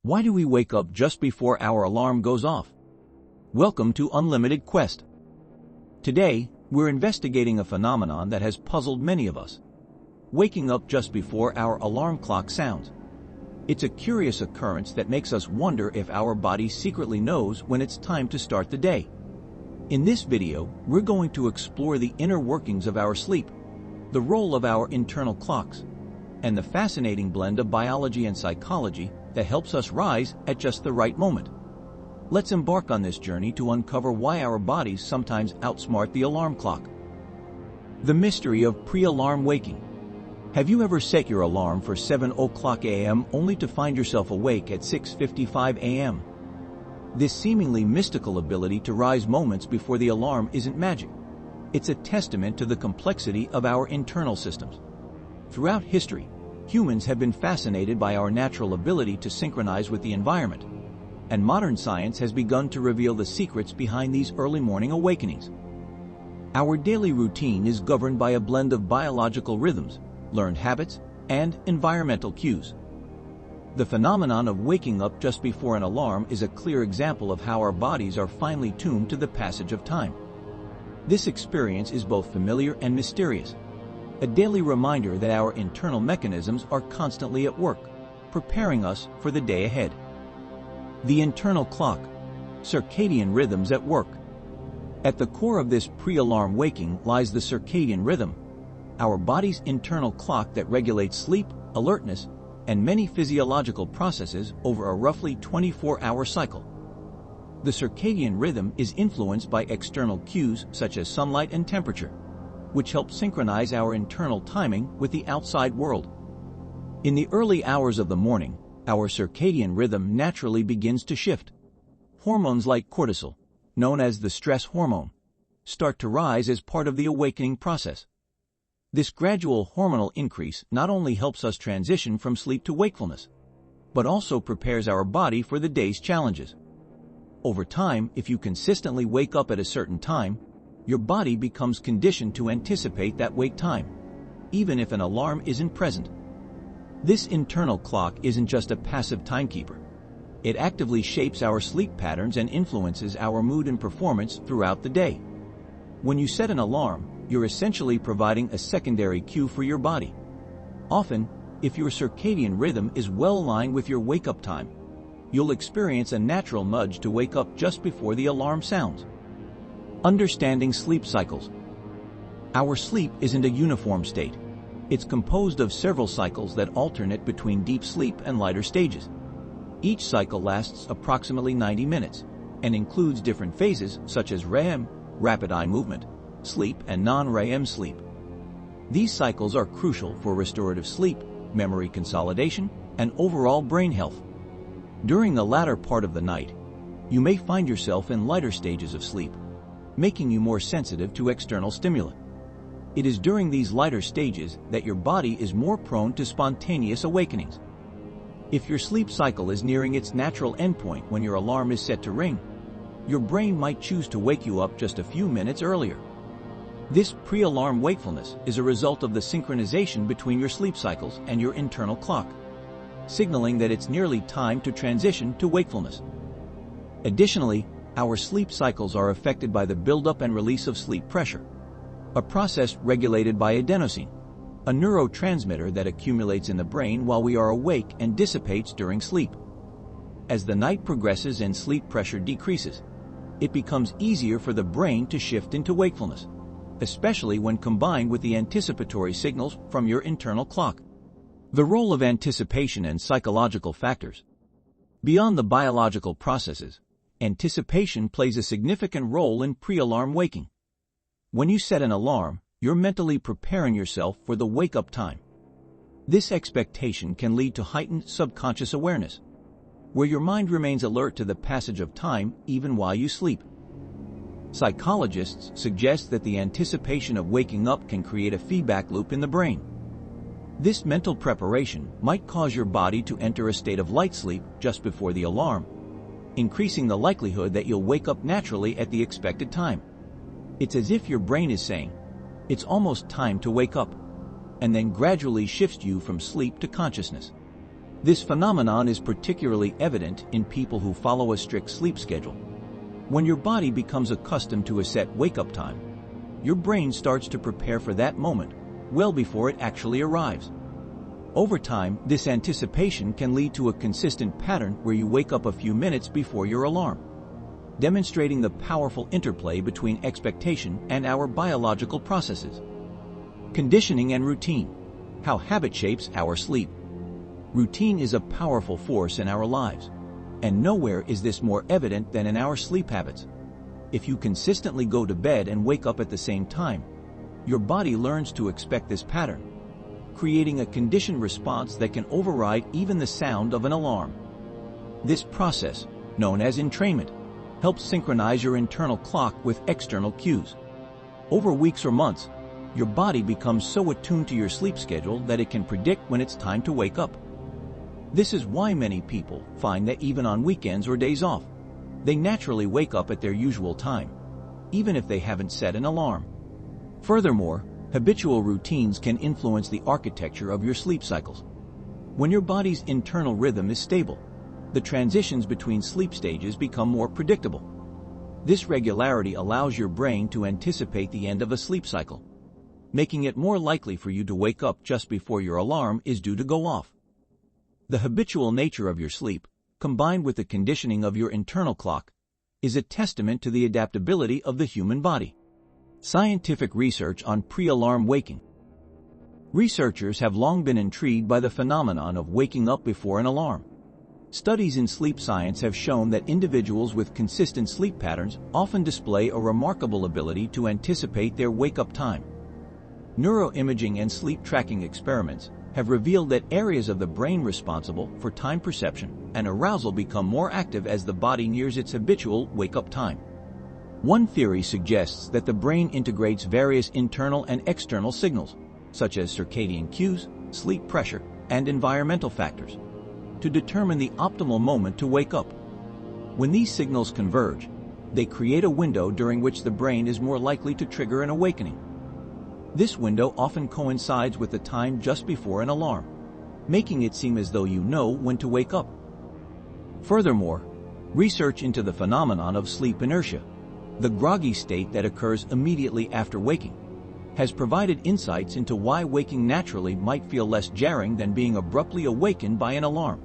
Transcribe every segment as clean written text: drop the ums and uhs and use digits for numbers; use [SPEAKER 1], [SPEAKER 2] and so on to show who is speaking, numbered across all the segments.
[SPEAKER 1] Why do we wake up just before our alarm goes off? Welcome to Unlimited Quest. Today, we're investigating a phenomenon that has puzzled many of us. Waking up just before our alarm clock sounds. It's a curious occurrence that makes us wonder if our body secretly knows when it's time to start the day. In this video, we're going to explore the inner workings of our sleep, the role of our internal clocks, and the fascinating blend of biology and psychology that helps us rise at just the right moment. Let's embark on this journey to uncover why our bodies sometimes outsmart the alarm clock. The mystery of pre-alarm waking. Have you ever set your alarm for 7 o'clock a.m. only to find yourself awake at 6:55 a.m.? This seemingly mystical ability to rise moments before the alarm isn't magic. It's a testament to the complexity of our internal systems. Throughout history, humans have been fascinated by our natural ability to synchronize with the environment, and modern science has begun to reveal the secrets behind these early morning awakenings. Our daily routine is governed by a blend of biological rhythms, learned habits, and environmental cues. The phenomenon of waking up just before an alarm is a clear example of how our bodies are finely tuned to the passage of time. This experience is both familiar and mysterious, a daily reminder that our internal mechanisms are constantly at work, preparing us for the day ahead. The internal clock, circadian rhythms at work. At the core of this pre-alarm waking lies the circadian rhythm, our body's internal clock that regulates sleep, alertness, and many physiological processes over a roughly 24-hour cycle. The circadian rhythm is influenced by external cues such as sunlight and temperature, which help synchronize our internal timing with the outside world. In the early hours of the morning, our circadian rhythm naturally begins to shift. Hormones like cortisol, known as the stress hormone, start to rise as part of the awakening process. This gradual hormonal increase not only helps us transition from sleep to wakefulness, but also prepares our body for the day's challenges. Over time, if you consistently wake up at a certain time, your body becomes conditioned to anticipate that wake time, even if an alarm isn't present. This internal clock isn't just a passive timekeeper. It actively shapes our sleep patterns and influences our mood and performance throughout the day. When you set an alarm, you're essentially providing a secondary cue for your body. Often, if your circadian rhythm is well aligned with your wake-up time, you'll experience a natural nudge to wake up just before the alarm sounds. Understanding sleep cycles. Our sleep isn't a uniform state. It's composed of several cycles that alternate between deep sleep and lighter stages. Each cycle lasts approximately 90 minutes and includes different phases such as REM, rapid eye movement, sleep, and non-REM sleep. These cycles are crucial for restorative sleep, memory consolidation, and overall brain health. During the latter part of the night, you may find yourself in lighter stages of sleep, making you more sensitive to external stimuli. It is during these lighter stages that your body is more prone to spontaneous awakenings. If your sleep cycle is nearing its natural endpoint when your alarm is set to ring, your brain might choose to wake you up just a few minutes earlier. This pre-alarm wakefulness is a result of the synchronization between your sleep cycles and your internal clock, signaling that it's nearly time to transition to wakefulness. Additionally, our sleep cycles are affected by the buildup and release of sleep pressure, a process regulated by adenosine, a neurotransmitter that accumulates in the brain while we are awake and dissipates during sleep. As the night progresses and sleep pressure decreases, it becomes easier for the brain to shift into wakefulness, especially when combined with the anticipatory signals from your internal clock. The role of anticipation and psychological factors. Beyond the biological processes, anticipation plays a significant role in pre-alarm waking. When you set an alarm, you're mentally preparing yourself for the wake-up time. This expectation can lead to heightened subconscious awareness, where your mind remains alert to the passage of time even while you sleep. Psychologists suggest that the anticipation of waking up can create a feedback loop in the brain. This mental preparation might cause your body to enter a state of light sleep just before the alarm, increasing the likelihood that you'll wake up naturally at the expected time. It's as if your brain is saying, "It's almost time to wake up," and then gradually shifts you from sleep to consciousness. This phenomenon is particularly evident in people who follow a strict sleep schedule. When your body becomes accustomed to a set wake-up time, your brain starts to prepare for that moment well before it actually arrives. Over time, this anticipation can lead to a consistent pattern where you wake up a few minutes before your alarm, demonstrating the powerful interplay between expectation and our biological processes. Conditioning and routine. How habit shapes our sleep. Routine is a powerful force in our lives, and nowhere is this more evident than in our sleep habits. If you consistently go to bed and wake up at the same time, your body learns to expect this pattern, creating a conditioned response that can override even the sound of an alarm. This process, known as entrainment, helps synchronize your internal clock with external cues. Over weeks or months, your body becomes so attuned to your sleep schedule that it can predict when it's time to wake up. This is why many people find that even on weekends or days off, they naturally wake up at their usual time, even if they haven't set an alarm. Furthermore, habitual routines can influence the architecture of your sleep cycles. When your body's internal rhythm is stable, the transitions between sleep stages become more predictable. This regularity allows your brain to anticipate the end of a sleep cycle, making it more likely for you to wake up just before your alarm is due to go off. The habitual nature of your sleep, combined with the conditioning of your internal clock, is a testament to the adaptability of the human body. Scientific research on pre-alarm waking. Researchers have long been intrigued by the phenomenon of waking up before an alarm. Studies in sleep science have shown that individuals with consistent sleep patterns often display a remarkable ability to anticipate their wake-up time. Neuroimaging and sleep tracking experiments have revealed that areas of the brain responsible for time perception and arousal become more active as the body nears its habitual wake-up time. One theory suggests that the brain integrates various internal and external signals, such as circadian cues, sleep pressure, and environmental factors, to determine the optimal moment to wake up. When these signals converge, they create a window during which the brain is more likely to trigger an awakening. This window often coincides with the time just before an alarm, making it seem as though you know when to wake up. Furthermore, research into the phenomenon of sleep inertia, the groggy state that occurs immediately after waking, has provided insights into why waking naturally might feel less jarring than being abruptly awakened by an alarm.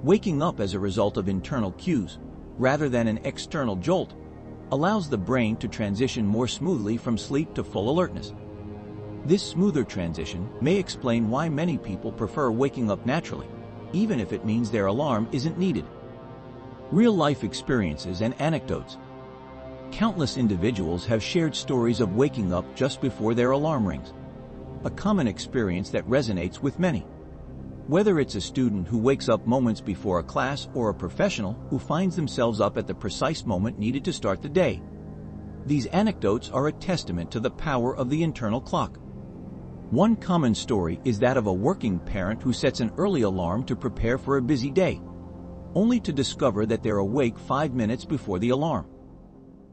[SPEAKER 1] Waking up as a result of internal cues, rather than an external jolt, allows the brain to transition more smoothly from sleep to full alertness. This smoother transition may explain why many people prefer waking up naturally, even if it means their alarm isn't needed. Real-life experiences and anecdotes. Countless individuals have shared stories of waking up just before their alarm rings, a common experience that resonates with many. Whether it's a student who wakes up moments before a class or a professional who finds themselves up at the precise moment needed to start the day, these anecdotes are a testament to the power of the internal clock. One common story is that of a working parent who sets an early alarm to prepare for a busy day, only to discover that they're awake 5 minutes before the alarm.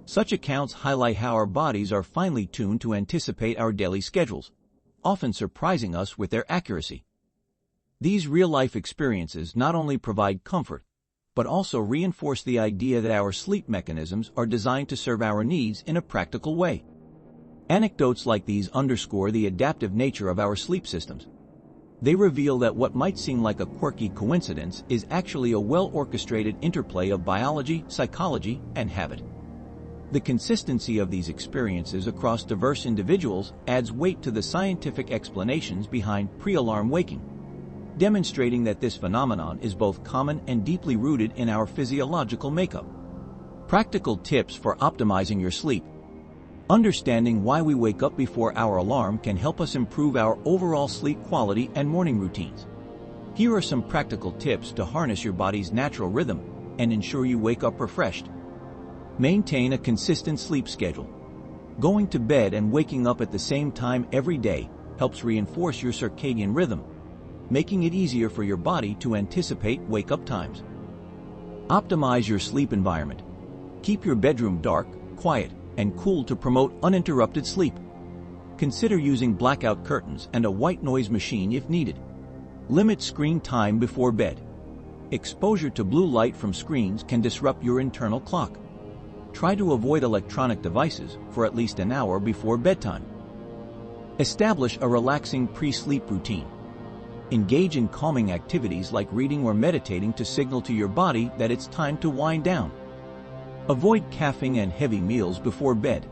[SPEAKER 1] Such accounts highlight how our bodies are finely tuned to anticipate our daily schedules, often surprising us with their accuracy. These real-life experiences not only provide comfort, but also reinforce the idea that our sleep mechanisms are designed to serve our needs in a practical way. Anecdotes like these underscore the adaptive nature of our sleep systems. They reveal that what might seem like a quirky coincidence is actually a well-orchestrated interplay of biology, psychology, and habit. The consistency of these experiences across diverse individuals adds weight to the scientific explanations behind pre-alarm waking, demonstrating that this phenomenon is both common and deeply rooted in our physiological makeup. Practical tips for optimizing your sleep. Understanding why we wake up before our alarm can help us improve our overall sleep quality and morning routines. Here are some practical tips to harness your body's natural rhythm and ensure you wake up refreshed. Maintain a consistent sleep schedule. Going to bed and waking up at the same time every day helps reinforce your circadian rhythm, making it easier for your body to anticipate wake-up times. Optimize your sleep environment. Keep your bedroom dark, quiet, and cool to promote uninterrupted sleep. Consider using blackout curtains and a white noise machine if needed. Limit screen time before bed. Exposure to blue light from screens can disrupt your internal clock. Try to avoid electronic devices for at least an hour before bedtime. Establish a relaxing pre-sleep routine. Engage in calming activities like reading or meditating to signal to your body that it's time to wind down. Avoid caffeine and heavy meals before bed.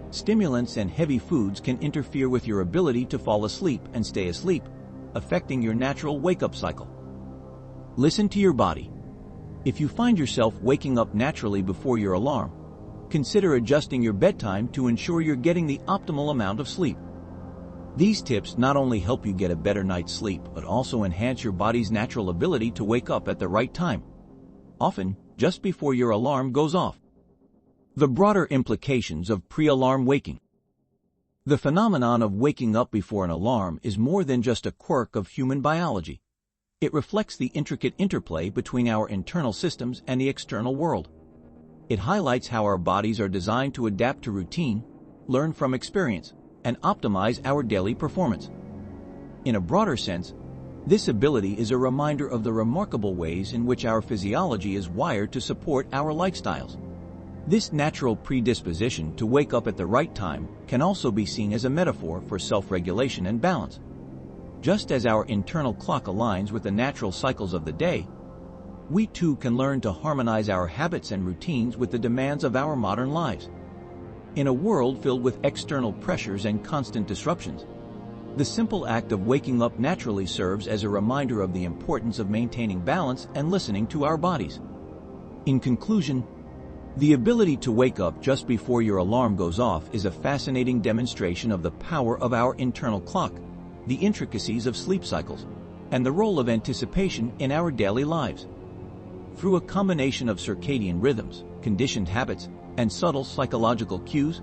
[SPEAKER 1] Stimulants and heavy foods can interfere with your ability to fall asleep and stay asleep, affecting your natural wake-up cycle. Listen to your body. If you find yourself waking up naturally before your alarm, consider adjusting your bedtime to ensure you're getting the optimal amount of sleep. These tips not only help you get a better night's sleep, but also enhance your body's natural ability to wake up at the right time, often just before your alarm goes off. The broader implications of pre-alarm waking. The phenomenon of waking up before an alarm is more than just a quirk of human biology. It reflects the intricate interplay between our internal systems and the external world. It highlights how our bodies are designed to adapt to routine, learn from experience, and optimize our daily performance. In a broader sense, this ability is a reminder of the remarkable ways in which our physiology is wired to support our lifestyles. This natural predisposition to wake up at the right time can also be seen as a metaphor for self-regulation and balance. Just as our internal clock aligns with the natural cycles of the day, we too can learn to harmonize our habits and routines with the demands of our modern lives. In a world filled with external pressures and constant disruptions, the simple act of waking up naturally serves as a reminder of the importance of maintaining balance and listening to our bodies. In conclusion, the ability to wake up just before your alarm goes off is a fascinating demonstration of the power of our internal clock, the intricacies of sleep cycles, and the role of anticipation in our daily lives. Through a combination of circadian rhythms, conditioned habits, and subtle psychological cues,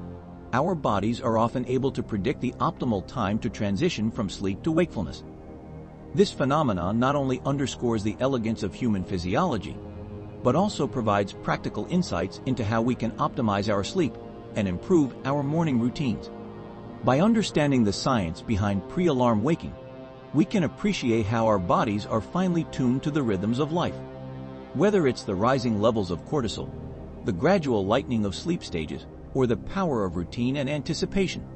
[SPEAKER 1] our bodies are often able to predict the optimal time to transition from sleep to wakefulness. This phenomenon not only underscores the elegance of human physiology, but also provides practical insights into how we can optimize our sleep and improve our morning routines. By understanding the science behind pre-alarm waking, we can appreciate how our bodies are finely tuned to the rhythms of life. Whether it's the rising levels of cortisol, the gradual lightening of sleep stages, or the power of routine and anticipation,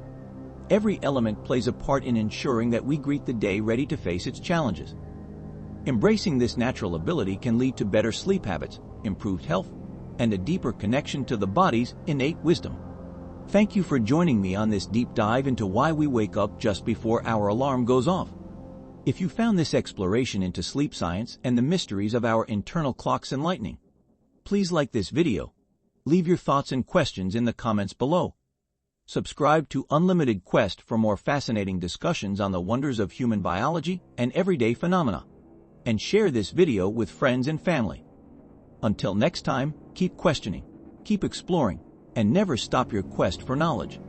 [SPEAKER 1] every element plays a part in ensuring that we greet the day ready to face its challenges. Embracing this natural ability can lead to better sleep habits, improved health, and a deeper connection to the body's innate wisdom. Thank you for joining me on this deep dive into why we wake up just before our alarm goes off. If you found this exploration into sleep science and the mysteries of our internal clocks enlightening, please like this video, leave your thoughts and questions in the comments below. Subscribe to Unlimited Quest for more fascinating discussions on the wonders of human biology and everyday phenomena, and share this video with friends and family. Until next time, keep questioning, keep exploring, and never stop your quest for knowledge.